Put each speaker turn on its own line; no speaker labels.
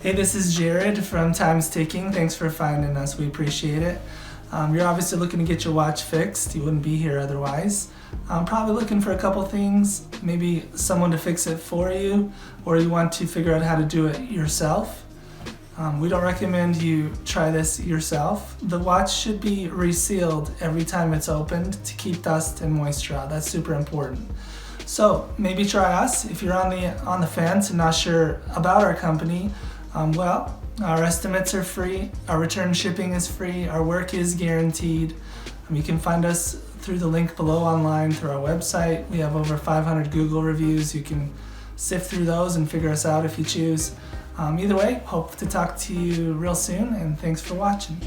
Hey, this is Jared from Time's Ticking. Thanks for finding us. We appreciate it. You're obviously looking to get your watch fixed. You wouldn't be here otherwise. I'm probably looking for a couple things, maybe someone to fix it for you, or you want to figure out how to do it yourself. We don't recommend you try this yourself. The watch should be resealed every time it's opened to keep dust and moisture out. That's super important. So maybe try us. If you're on the fence and not sure about our company, our estimates are free, our return shipping is free, our work is guaranteed. You can find us through the link below online through our website. We have over 500 Google reviews. You can sift through those and figure us out if you choose. Either way, hope to talk to you real soon, and thanks for watching.